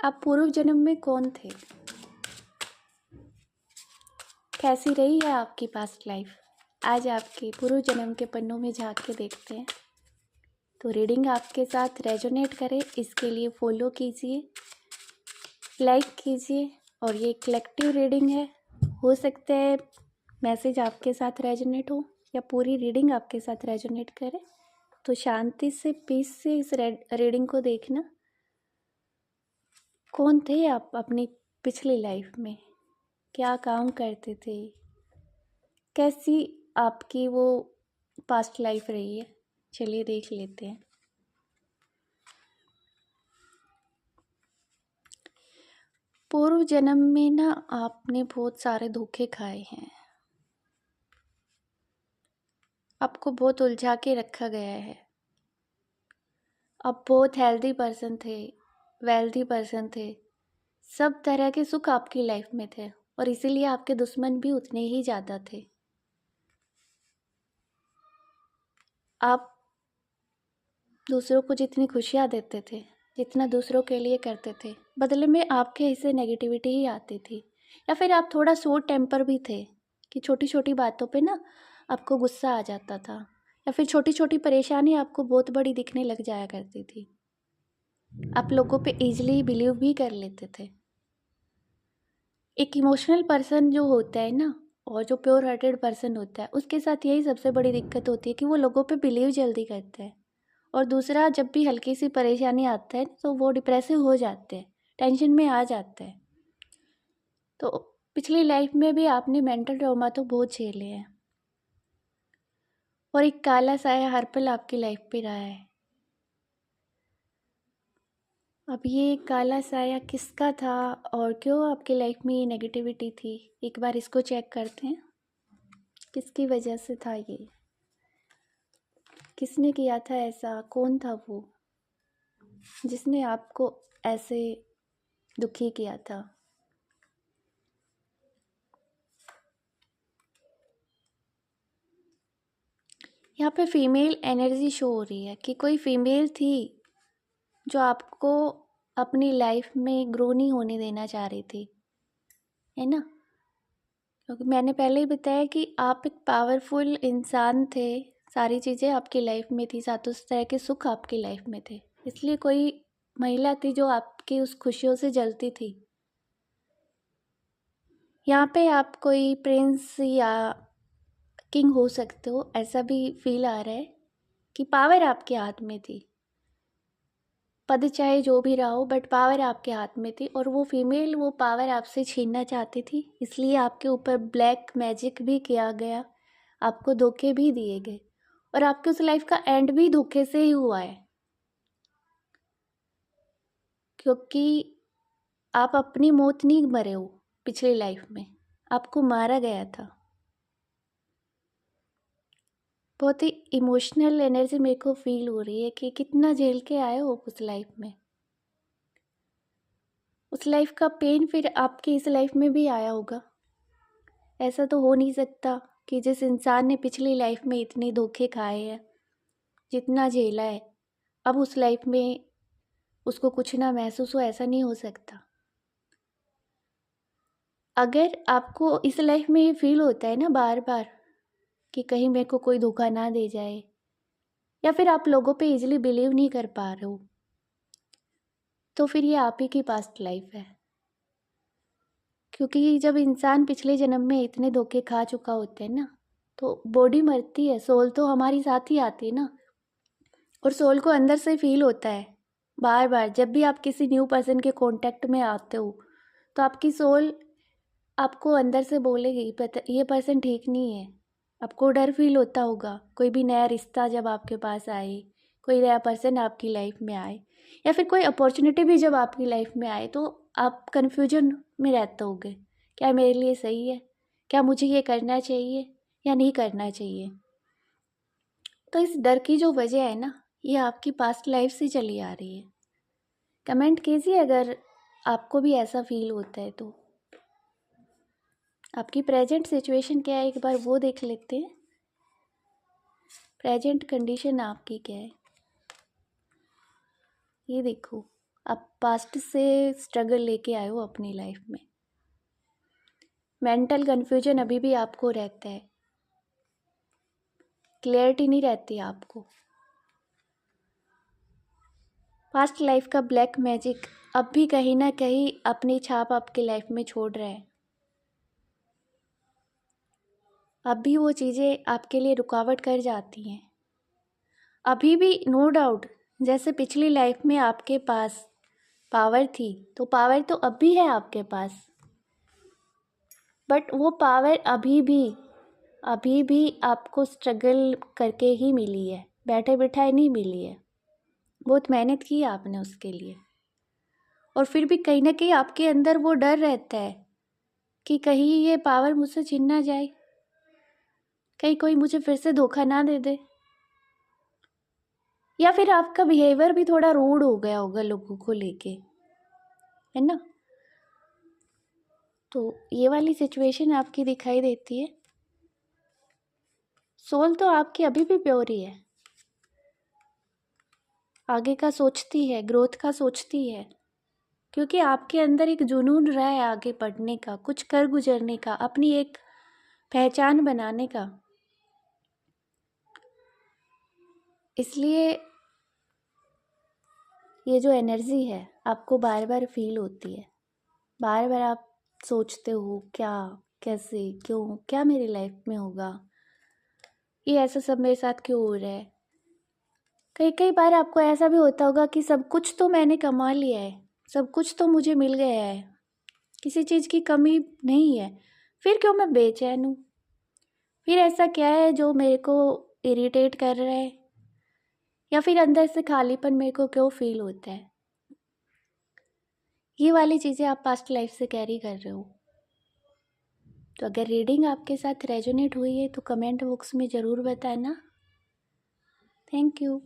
आप पूर्व जन्म में कौन थे? कैसी रही है आपकी पास्ट लाइफ? आज आपके पूर्व जन्म के पन्नों में झांक के देखते हैं। तो रीडिंग आपके साथ रेजोनेट करे इसके लिए फॉलो कीजिए, लाइक कीजिए। और ये कलेक्टिव रीडिंग है, हो सकता है मैसेज आपके साथ रेजोनेट हो या पूरी रीडिंग आपके साथ रेजोनेट करे। तो शांति से, पीस से इस रीडिंग को देखना। कौन थे आप अपनी पिछली लाइफ में? क्या काम करते थे? कैसी आपकी वो पास्ट लाइफ रही है? चलिए देख लेते हैं। पूर्व जन्म में ना आपने बहुत सारे धोखे खाए हैं। आपको बहुत उलझा के रखा गया है। आप बहुत हेल्दी पर्सन थे, वेल्दी पर्सन थे, सब तरह के सुख आपकी लाइफ में थे और इसीलिए आपके दुश्मन भी उतने ही ज़्यादा थे। आप दूसरों को जितनी खुशियाँ देते थे, जितना दूसरों के लिए करते थे, बदले में आपके हिस्से नेगेटिविटी ही आती थी। या फिर आप थोड़ा शॉर्ट टेम्पर भी थे कि छोटी छोटी बातों पे ना आपको गुस्सा आ जाता था, या फिर छोटी छोटी परेशानी आपको बहुत बड़ी दिखने लग जाया करती थी। आप लोगों पे ईजिली बिलीव भी कर लेते थे। एक इमोशनल पर्सन जो होता है ना, और जो प्योर हार्टेड पर्सन होता है, उसके साथ यही सबसे बड़ी दिक्कत होती है कि वो लोगों पे बिलीव जल्दी करता है। और दूसरा, जब भी हल्की सी परेशानी आता है तो वो डिप्रेसिव हो जाते हैं, टेंशन में आ जाते हैं। तो पिछली लाइफ में भी आपने मेंटल ट्रॉमा तो बहुत झेले हैं और एक काला साया हर पल आपकी लाइफ पे रहा है। अब ये काला साया किसका था और क्यों आपकी लाइफ में ये नेगेटिविटी थी, एक बार इसको चेक करते हैं। किसकी वजह से था ये? किसने किया था ऐसा? कौन था वो जिसने आपको ऐसे दुखी किया था? यहाँ पे फीमेल एनर्जी शो हो रही है कि कोई फीमेल थी जो आपको अपनी लाइफ में ग्रो नहीं होने देना चाह रही थी, है ना? क्योंकि मैंने पहले ही बताया कि आप एक पावरफुल इंसान थे, सारी चीज़ें आपकी लाइफ में थी, सातों तरह के सुख आपकी लाइफ में थे। इसलिए कोई महिला थी जो आपकी उस खुशियों से जलती थी। यहाँ पे आप कोई प्रिंस या किंग हो सकते हो, ऐसा भी फील आ रहा है कि पावर आपके हाथ में थी। पद चाहे जो भी रहा हो, बट पावर आपके हाथ में थी और वो फीमेल वो पावर आपसे छीनना चाहती थी। इसलिए आपके ऊपर ब्लैक मैजिक भी किया गया, आपको धोखे भी दिए गए और आपकी उस लाइफ का एंड भी धोखे से ही हुआ है। क्योंकि आप अपनी मौत नहीं मरे हो, पिछली लाइफ में आपको मारा गया था। बहुत ही इमोशनल एनर्जी मेरे को फील हो रही है कि कितना झेल के आए हो उस लाइफ में। उस लाइफ का पेन फिर आपकी इस लाइफ में भी आया होगा। ऐसा तो हो नहीं सकता कि जिस इंसान ने पिछली लाइफ में इतने धोखे खाए हैं, जितना झेला है, अब उस लाइफ में उसको कुछ ना महसूस हो, ऐसा नहीं हो सकता। अगर आपको इस लाइफ में ये फील होता है ना बार बार कि कहीं मेरे को कोई धोखा ना दे जाए, या फिर आप लोगों पे इजीली बिलीव नहीं कर पा रहे हो, तो फिर ये आप ही की पास्ट लाइफ है। क्योंकि जब इंसान पिछले जन्म में इतने धोखे खा चुका होता है ना, तो बॉडी मरती है, सोल तो हमारी साथ ही आती है ना। और सोल को अंदर से फील होता है बार बार, जब भी आप किसी न्यू पर्सन के कांटेक्ट में आते हो तो आपकी सोल आपको अंदर से बोलेगी पता ये पर्सन ठीक नहीं है। आपको डर फील होता होगा, कोई भी नया रिश्ता जब आपके पास आए, कोई नया पर्सन आपकी लाइफ में आए, या फिर कोई अपॉर्चुनिटी भी जब आपकी लाइफ में आए, तो आप कन्फ्यूजन में रहते होगे, क्या मेरे लिए सही है, क्या मुझे ये करना चाहिए या नहीं करना चाहिए। तो इस डर की जो वजह है ना, ये आपकी पास्ट लाइफ से चली आ रही है। कमेंट कीजिए अगर आपको भी ऐसा फील होता है तो। आपकी प्रेजेंट सिचुएशन क्या है, एक बार वो देख लेते हैं। प्रेजेंट कंडीशन आपकी क्या है, ये देखो। आप पास्ट से स्ट्रगल लेके आए हो अपनी लाइफ में। मेंटल कन्फ्यूजन अभी भी आपको रहता है, क्लियरिटी नहीं रहती आपको। पास्ट लाइफ का ब्लैक मैजिक अब भी कहीं ना कहीं अपनी छाप आपकी लाइफ में छोड़ रहा है। अब भी वो चीज़ें आपके लिए रुकावट कर जाती हैं। अभी भी नो डाउट, जैसे पिछली लाइफ में आपके पास पावर थी, तो पावर तो अब भी है आपके पास, बट वो पावर अभी भी आपको स्ट्रगल करके ही मिली है, बैठे बिठाए नहीं मिली है। बहुत मेहनत की है आपने उसके लिए। और फिर भी कहीं ना कहीं आपके अंदर वो डर रहता है कि कहीं ये पावर मुझसे छिन ना जाए, कहीं कोई मुझे फिर से धोखा ना दे दे, या फिर आपका बिहेवियर भी थोड़ा रूड हो गया होगा लोगों को लेके, है ना। तो ये वाली सिचुएशन आपकी दिखाई देती है। सोल तो आपकी अभी भी प्योर ही है, आगे का सोचती है, ग्रोथ का सोचती है, क्योंकि आपके अंदर एक जुनून रहा है आगे बढ़ने का, कुछ कर गुजरने का, अपनी एक पहचान बनाने का। इसलिए ये जो एनर्जी है आपको बार बार फील होती है, बार बार आप सोचते हो क्या, कैसे, क्यों, क्या मेरी लाइफ में होगा, ये ऐसा सब मेरे साथ क्यों हो रहा है। कई कई बार आपको ऐसा भी होता होगा कि सब कुछ तो मैंने कमा लिया है, सब कुछ तो मुझे मिल गया है, किसी चीज़ की कमी नहीं है, फिर क्यों मैं बेचैन हूँ, फिर ऐसा क्या है जो मेरे को इरिटेट कर रहा है, या फिर अंदर से खालीपन मेरे को क्यों फील होता है। ये वाली चीज़ें आप पास्ट लाइफ से कैरी कर रहे हो। तो अगर रीडिंग आपके साथ रेजोनेट हुई है तो कमेंट बॉक्स में ज़रूर बताना। Thank you.